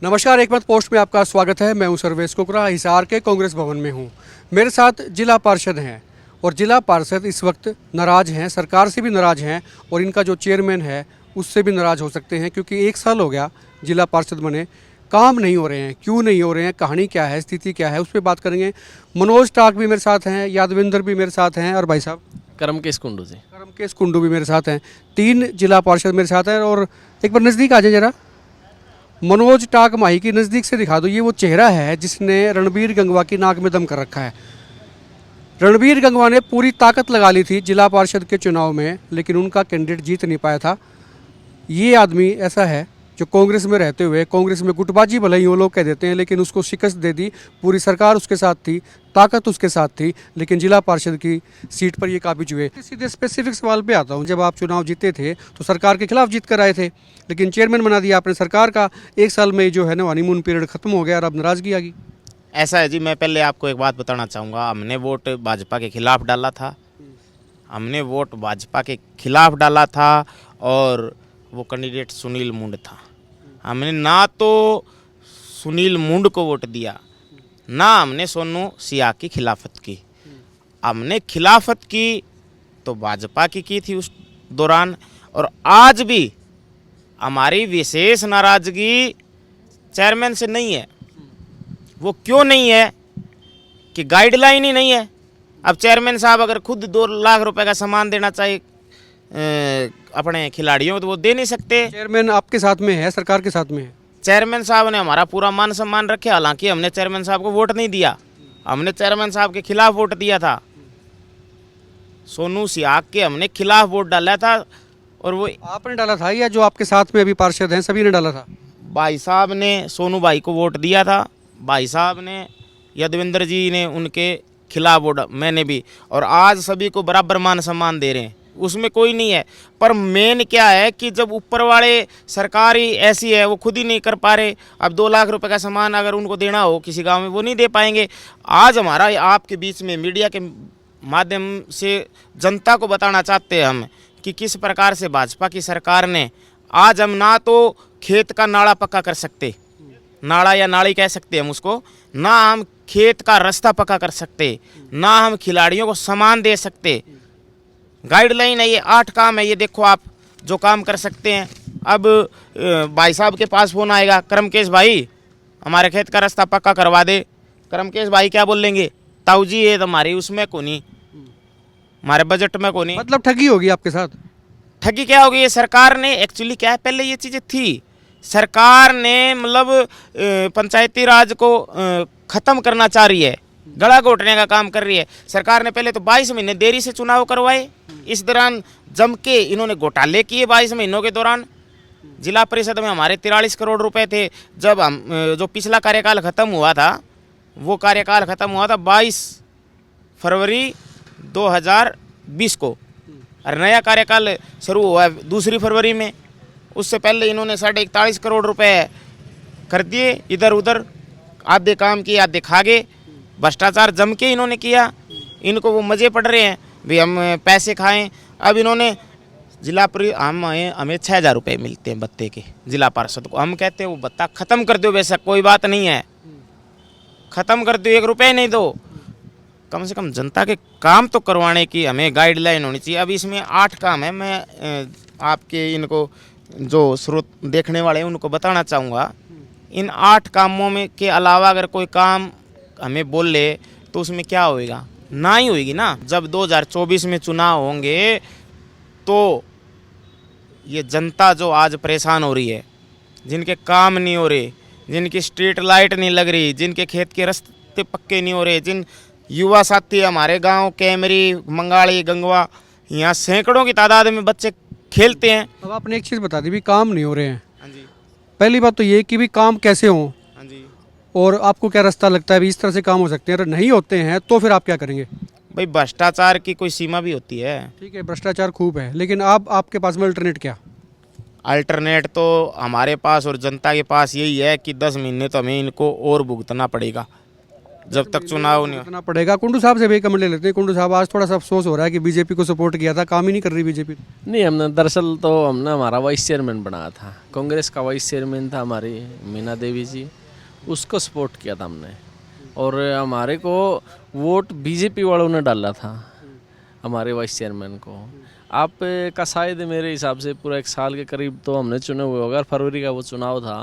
नमस्कार, एक मत पोस्ट में आपका स्वागत है। मैं हूं सर्वेश कुकरा, हिसार के कांग्रेस भवन में हूं। मेरे साथ जिला पार्षद हैं और जिला पार्षद इस वक्त नाराज़ हैं, सरकार से भी नाराज़ हैं और इनका जो चेयरमैन है उससे भी नाराज़ हो सकते हैं, क्योंकि 1 साल हो गया जिला पार्षद बने, काम नहीं हो रहे हैं। क्यों नहीं हो रहे हैं, कहानी क्या है, स्थिति क्या है, उस पर बात करेंगे। मनोज टाक भी मेरे साथ हैं, यादविंदर भी मेरे साथ हैं और भाई साहब करमकेश कुंडू से करमकेश कुंडू भी मेरे साथ हैं। 3 जिला पार्षद मेरे साथ हैं। और एक बार नज़दीक आ जाए जरा, मनोज टाक माही की नज़दीक से दिखा दो। ये वो चेहरा है जिसने रणबीर गंगवा की नाक में दम कर रखा है। रणबीर गंगवा ने पूरी ताकत लगा ली थी जिला पार्षद के चुनाव में, लेकिन उनका कैंडिडेट जीत नहीं पाया था। ये आदमी ऐसा है जो कांग्रेस में रहते हुए, कांग्रेस में गुटबाजी भले ही वो लोग कह देते हैं, लेकिन उसको शिकस्त दे दी। पूरी सरकार उसके साथ थी, ताकत उसके साथ थी, लेकिन जिला पार्षद की सीट पर ये काबिज हुए। सीधे स्पेसिफिक सवाल पे आता हूँ। जब आप चुनाव जीते थे तो सरकार के खिलाफ जीत कर आए थे, लेकिन चेयरमैन बना दिया आपने सरकार का। 1 साल में जो है ना हनीमून पीरियड खत्म हो गया और अब नाराजगी आ गई। ऐसा है जी, मैं पहले आपको एक बात बताना चाहूँगा। हमने वोट भाजपा के खिलाफ डाला था, और वो कैंडिडेट सुनील मुंड था। हमने ना तो सुनील मुंड को वोट दिया, ना हमने सोनू सियाह की खिलाफत की। हमने खिलाफत की तो भाजपा की थी उस दौरान, और आज भी हमारी विशेष नाराजगी चेयरमैन से नहीं है। वो क्यों नहीं है कि गाइडलाइन ही नहीं है। अब चेयरमैन साहब अगर खुद 2 लाख रुपए का सामान देना चाहिए अपने खिलाड़ियों को, तो वो दे नहीं सकते। चेयरमैन आपके साथ में है, सरकार के साथ में है। चेयरमैन साहब ने हमारा पूरा मान सम्मान रखे। हालांकि हमने चेयरमैन साहब को वोट नहीं दिया, हमने चेयरमैन साहब के खिलाफ वोट दिया था। सोनू सियाह के हमने खिलाफ वोट डाला था। और वो आपने डाला था या जो आपके साथ में अभी पार्षद हैं सभी ने डाला था? भाई साहब ने सोनू भाई को वोट दिया था, भाई साहब ने, यादविंदर जी ने उनके खिलाफ वोट, मैंने भी। और आज सभी को बराबर मान सम्मान दे रहे हैं, उसमें कोई नहीं है। पर मेन क्या है कि जब ऊपर वाले सरकार ही ऐसी है, वो खुद ही नहीं कर पा रहे। अब 2 लाख रुपए का सामान अगर उनको देना हो किसी गांव में, वो नहीं दे पाएंगे। आज हमारा आपके बीच में मीडिया के माध्यम से जनता को बताना चाहते हैं हम कि किस प्रकार से भाजपा की सरकार ने, आज हम ना तो खेत का नाला पक्का कर सकते, नाला या नाली कह सकते हम उसको, ना हम खेत का रास्ता पक्का कर सकते, ना हम खिलाड़ियों को सामान दे सकते। गाइडलाइन है, ये 8 काम है, ये देखो आप जो काम कर सकते हैं। अब भाई साहब के पास फ़ोन आएगा, करमकेश भाई हमारे खेत का रास्ता पक्का करवा दे। करमकेश भाई क्या बोल लेंगे, ताऊ जी ये हमारी उसमें को नहीं, हमारे बजट में को नहीं। मतलब ठगी होगी आपके साथ। ठगी क्या होगी, ये सरकार ने एक्चुअली क्या है, पहले ये चीज़ें थी। सरकार ने मतलब पंचायती राज को ख़त्म करना चाह रही है, गला घोटने का काम कर रही है। सरकार ने पहले तो 22 महीने देरी से चुनाव करवाए, इस दौरान जम के इन्होंने घोटाले किए। 22 महीनों के दौरान जिला परिषद में हमारे 43 करोड़ रुपए थे। जब हम जो पिछला कार्यकाल ख़त्म हुआ था, वो कार्यकाल ख़त्म हुआ था 22 फरवरी 2020 को, और नया कार्यकाल शुरू हुआ है 2 फरवरी में। उससे पहले इन्होंने 41.5 करोड़ रुपए कर दिए इधर उधर, आधे काम किए आधे खा गए। भ्रष्टाचार जम के इन्होंने किया, इनको वो मज़े पड़ रहे हैं भी हम पैसे खाएं। अब इन्होंने हमें 6,000 रुपये मिलते हैं भत्ते के जिला पार्षद को। हम कहते हैं वो भत्ता ख़त्म कर दो, वैसा कोई बात नहीं है, ख़त्म कर दो, 1 रुपये नहीं दो। कम से कम जनता के काम तो करवाने की हमें गाइडलाइन होनी चाहिए। अब इसमें 8 काम है। मैं आपके इनको जो स्रोत देखने वाले हैं उनको बताना चाहूँगा, इन 8 कामों में के अलावा अगर कोई काम हमें बोल ले तो उसमें क्या होएगा, ना ही होएगी ना। जब 2024 में चुनाव होंगे तो ये जनता जो आज परेशान हो रही है, जिनके काम नहीं हो रहे, जिनकी स्ट्रीट लाइट नहीं लग रही, जिनके खेत के रास्ते पक्के नहीं हो रहे, जिन युवा साथी हमारे गांव कैमरी, मंगाड़ी, गंगवा, यहाँ सैकड़ों की तादाद में बच्चे खेलते हैं। अब आपने एक चीज़ बता दी भी काम नहीं हो रहे हैं। हाँ जी, पहली बात तो ये कि भी काम कैसे हों, हाँ जी। और आपको क्या रास्ता लगता है भी इस तरह से काम हो सकते हैं? अगर नहीं होते हैं तो फिर आप क्या करेंगे? भाई भ्रष्टाचार की कोई सीमा भी होती है। ठीक है, भ्रष्टाचार खूब है, लेकिन आपके पास में अल्टरनेट क्या? अल्टरनेट तो हमारे पास और जनता के पास यही है कि 10 महीने तो हमें इनको और भुगतना पड़ेगा। जब तक चुनाव नहीं हो। करना पड़ेगा। कुंडू साहब से भी कमेंट ले लेते हैं। कुंडू साहब, आज थोड़ा सा अफसोस हो रहा है कि बीजेपी को सपोर्ट किया था, काम ही नहीं कर रही बीजेपी। नहीं, हमने दरअसल तो हमने हमारा वाइस चेयरमैन बनाया था, कांग्रेस का वाइस चेयरमैन था हमारी मीना देवी जी, उसको सपोर्ट किया था हमने। और हमारे को वोट बीजेपी वालों ने डाला था हमारे वाइस चेयरमैन को। आप का शायद मेरे हिसाब से पूरा 1 साल के करीब तो हमने चुने हुए होगा। फरवरी का वो चुनाव था,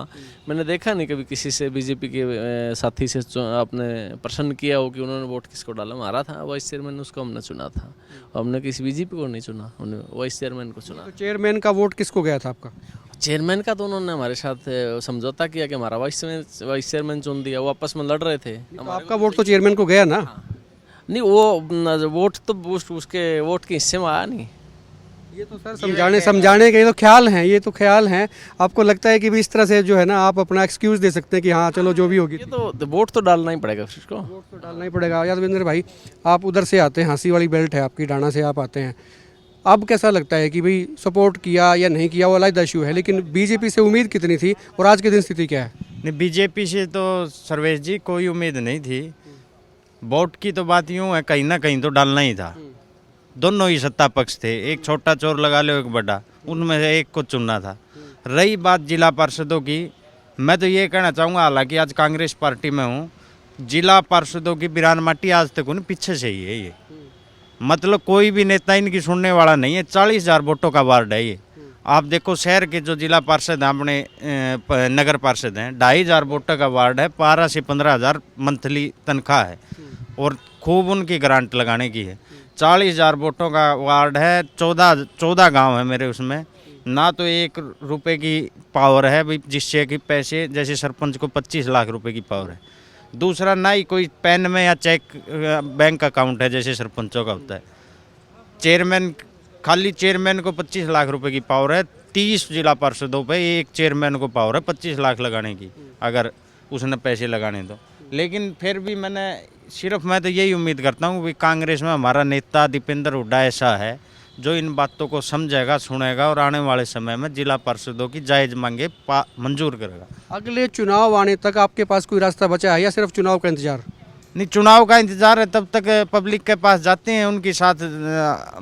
मैंने देखा नहीं कभी किसी से बीजेपी के साथी से आपने प्रश्न किया हो कि उन्होंने वोट किसको डाला। हमारा था वाइस चेयरमैन, उसको हमने चुना था। हमने किसी बीजेपी को नहीं चुना, हमने वाइस चेयरमैन को चुना। तो चेयरमैन का वोट किसको गया था आपका? चेयरमैन का तो उन्होंने हमारे साथ समझौता किया कि हमारा वाइस चेयरमैन चुन दिया। वो आपस में लड़ रहे थे। तो आपका वोट तो चेयरमैन को गया ना? नहीं, वो वोट तो उसके वोट के हिस्से में आया नहीं। ये तो सर समझाने के ये तो ख्याल हैं, ये तो ख्याल हैं। आपको लगता है कि भी इस तरह से जो है ना आप अपना एक्सक्यूज दे सकते हैं कि हाँ चलो जो भी होगी। ये तो वोट तो डालना ही पड़ेगा फिर इसको। वोट तो डालना ही पड़ेगा। यादविंदर भाई, आप उधर से आते हैं, हाँसी वाली बेल्ट है आपकी, डाना से आप आते हैं। अब कैसा लगता है कि भाई सपोर्ट किया या नहीं किया वो अलग इशू है, लेकिन बीजेपी से उम्मीद कितनी थी और आज के दिन स्थिति क्या है? नहीं, बीजेपी से तो सर्वेश जी कोई उम्मीद नहीं थी। वोट की तो बात यूँ है, कहीं ना कहीं तो डालना ही था। दोनों ही सत्ता पक्ष थे, एक छोटा चोर लगा लो एक बड़ा, उनमें से एक को चुनना था। रही बात जिला पार्षदों की, मैं तो ये कहना चाहूँगा, हालांकि आज कांग्रेस पार्टी में हूँ, जिला पार्षदों की बिरान माटी आज तक उन्हें पीछे से ही है। ये मतलब कोई भी नेता इनकी सुनने वाला नहीं है। 40,000 वोटों का वार्ड है ये। आप देखो शहर के जो जिला पार्षद हैं, अपने नगर पार्षद हैं, 2,500 वोटों का वार्ड है, 12 से 15,000 मंथली तनख्वाह है और खूब उनकी ग्रांट लगाने की है। 40,000 वोटों का वार्ड है, 14 गांव है मेरे उसमें। ना तो 1 रुपये की पावर है भाई, जिससे कि पैसे, जैसे सरपंच को 25 लाख रुपए की पावर है। दूसरा, ना ही कोई पेन में या चेक बैंक अकाउंट है जैसे सरपंचों का होता है। चेयरमैन, खाली चेयरमैन को 25 लाख रुपए की पावर है। 30 जिला पार्षदों पे एक चेयरमैन को पावर है 25 लाख लगाने की, अगर उसने पैसे लगाने तो। लेकिन फिर भी मैं तो यही उम्मीद करता हूँ कि कांग्रेस में हमारा नेता दीपेंद्र हुड्डा ऐसा है जो इन बातों को समझेगा, सुनेगा और आने वाले समय में जिला पार्षदों की जायज़ मांगे मंजूर करेगा। अगले चुनाव आने तक आपके पास कोई रास्ता बचा है या सिर्फ चुनाव का इंतजार? नहीं, चुनाव का इंतजार है, तब तक पब्लिक के पास जाते हैं, उनके साथ।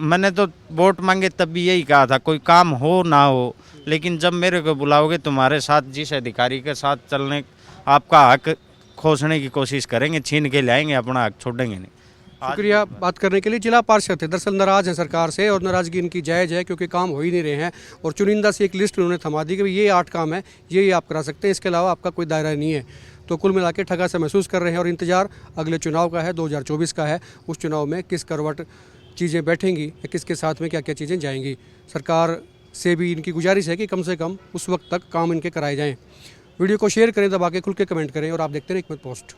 मैंने तो वोट मांगे तब भी यही कहा था, कोई काम हो ना हो, लेकिन जब मेरे को बुलाओगे तुम्हारे साथ जिस अधिकारी के साथ चलने, आपका हक खोसने की कोशिश करेंगे, छीन के लाएंगे, अपना हक छोड़ेंगे नहीं। शुक्रिया बात करने के लिए। जिला पार्षद थे, दरअसल नाराज हैं सरकार से और नाराजगी इनकी जायज़ है क्योंकि काम हो ही नहीं रहे हैं और चुनिंदा से एक लिस्ट उन्होंने थमा दी कि ये 8 काम है, ये आप करा सकते हैं, इसके अलावा आपका कोई दायरा नहीं है। तो कुल मिला के ठगा से महसूस कर रहे हैं और इंतजार अगले चुनाव का है, 2024 का है। उस चुनाव में किस करवट चीज़ें बैठेंगी या किसके साथ में क्या क्या चीज़ें जाएंगी। सरकार से भी इनकी गुजारिश है कि कम से कम उस वक्त तक काम इनके कराए जाएँ। वीडियो को शेयर करें, दबा के खुल के कमेंट करें और आप देखते रहें एकमत पोस्ट।